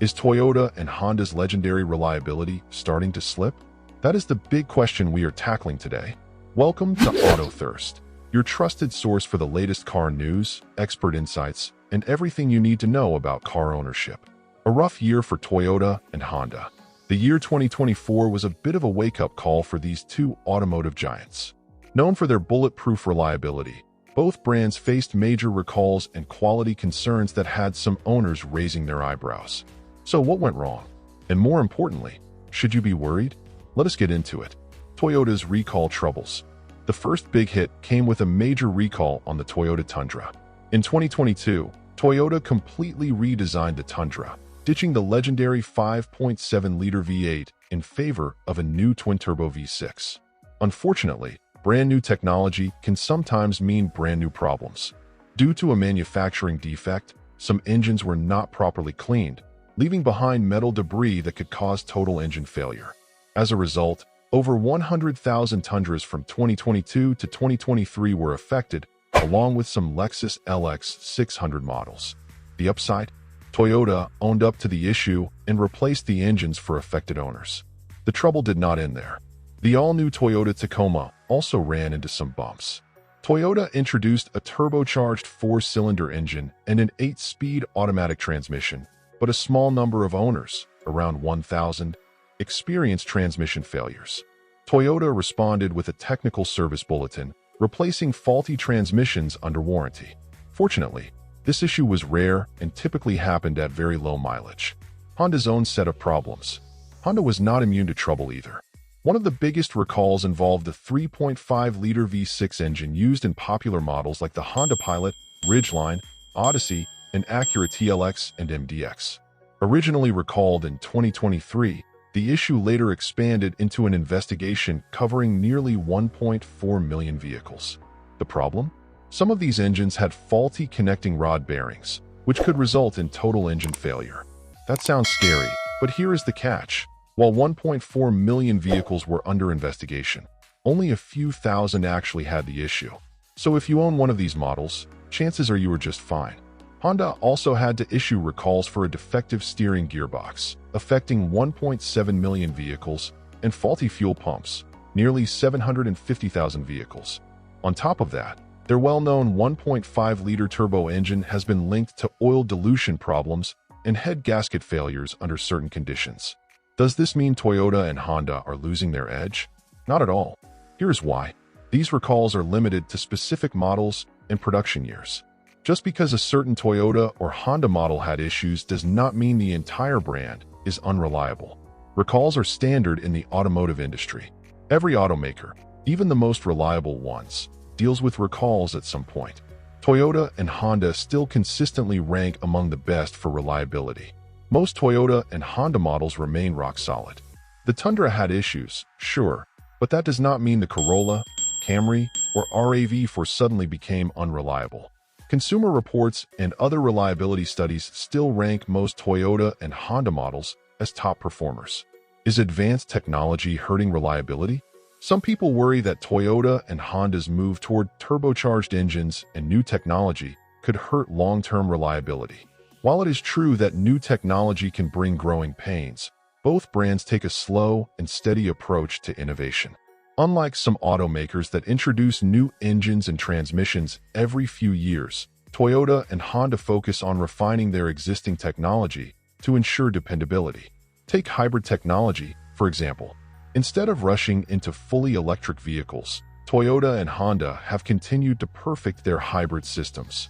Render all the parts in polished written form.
Is Toyota and Honda's legendary reliability starting to slip? That is the big question we are tackling today. Welcome to Auto Thirst, your trusted source for the latest car news, expert insights, and everything you need to know about car ownership. A rough year for Toyota and Honda. The year 2024 was a bit of a wake-up call for these two automotive giants. Known for their bulletproof reliability, both brands faced major recalls and quality concerns that had some owners raising their eyebrows. So what went wrong? And more importantly, should you be worried? Let us get into it. Toyota's recall troubles. The first big hit came with a major recall on the Toyota Tundra. In 2022, Toyota completely redesigned the Tundra, ditching the legendary 5.7-liter V8 in favor of a new twin-turbo V6. Unfortunately, brand new technology can sometimes mean brand new problems. Due to a manufacturing defect, some engines were not properly cleaned, leaving behind metal debris that could cause total engine failure. As a result, over 100,000 Tundras from 2022 to 2023 were affected, along with some Lexus LX 600 models. The upside? Toyota owned up to the issue and replaced the engines for affected owners. The trouble did not end there. The all-new Toyota Tacoma also ran into some bumps. Toyota introduced a turbocharged 4-cylinder engine and an 8-speed automatic transmission, but a small number of owners, around 1,000, experienced transmission failures. Toyota responded with a technical service bulletin, replacing faulty transmissions under warranty. Fortunately, this issue was rare and typically happened at very low mileage. Honda's own set of problems. Honda was not immune to trouble either. One of the biggest recalls involved the 3.5-liter V6 engine used in popular models like the Honda Pilot, Ridgeline, Odyssey, and Acura TLX and MDX. Originally recalled in 2023, the issue later expanded into an investigation covering nearly 1.4 million vehicles. The problem? Some of these engines had faulty connecting rod bearings, which could result in total engine failure. That sounds scary, but here is the catch. While 1.4 million vehicles were under investigation, only a few thousand actually had the issue. So if you own one of these models, chances are you are just fine. Honda also had to issue recalls for a defective steering gearbox, affecting 1.7 million vehicles, and faulty fuel pumps, nearly 750,000 vehicles. On top of that, their well-known 1.5-liter turbo engine has been linked to oil dilution problems and head gasket failures under certain conditions. Does this mean Toyota and Honda are losing their edge? Not at all. Here's why. These recalls are limited to specific models and production years. Just because a certain Toyota or Honda model had issues does not mean the entire brand is unreliable. Recalls are standard in the automotive industry. Every automaker, even the most reliable ones, deals with recalls at some point. Toyota and Honda still consistently rank among the best for reliability. Most Toyota and Honda models remain rock solid. The Tundra had issues, sure, but that does not mean the Corolla, Camry, or RAV4 suddenly became unreliable. Consumer Reports and other reliability studies still rank most Toyota and Honda models as top performers. Is advanced technology hurting reliability? Some people worry that Toyota and Honda's move toward turbocharged engines and new technology could hurt long-term reliability. While it is true that new technology can bring growing pains, both brands take a slow and steady approach to innovation. Unlike some automakers that introduce new engines and transmissions every few years, Toyota and Honda focus on refining their existing technology to ensure dependability. Take hybrid technology, for example. Instead of rushing into fully electric vehicles, Toyota and Honda have continued to perfect their hybrid systems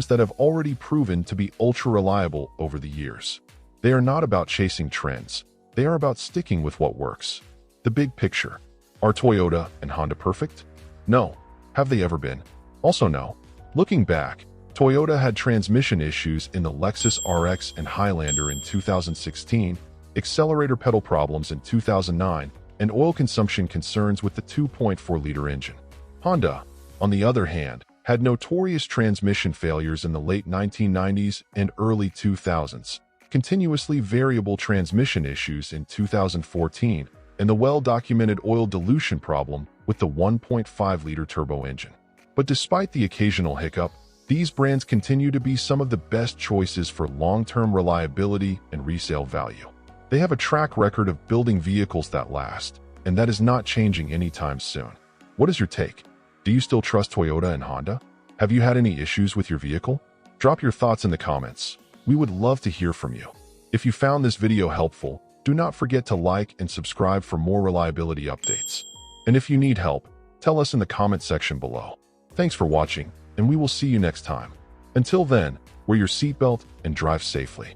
that have already proven to be ultra-reliable over the years. They are not about chasing trends. They are about sticking with what works. The big picture. Are Toyota and Honda perfect? No. Have they ever been? Also no. Looking back, Toyota had transmission issues in the Lexus RX and Highlander in 2016, accelerator pedal problems in 2009, and oil consumption concerns with the 2.4-liter engine. Honda, on the other hand, had notorious transmission failures in the late 1990s and early 2000s, continuously variable transmission issues in 2014, and the well-documented oil dilution problem with the 1.5-liter turbo engine. But despite the occasional hiccup, These brands continue to be some of the best choices for long-term reliability and resale value. They have a track record of building vehicles that last, and that is not changing anytime soon. What is your take? Do you still trust Toyota and Honda? Have you had any issues with your vehicle? Drop your thoughts in the comments. We would love to hear from you. If you found this video helpful, do not forget to like and subscribe for more reliability updates. And if you need help, tell us in the comment section below. Thanks for watching, and we will see you next time. Until then, wear your seatbelt and drive safely.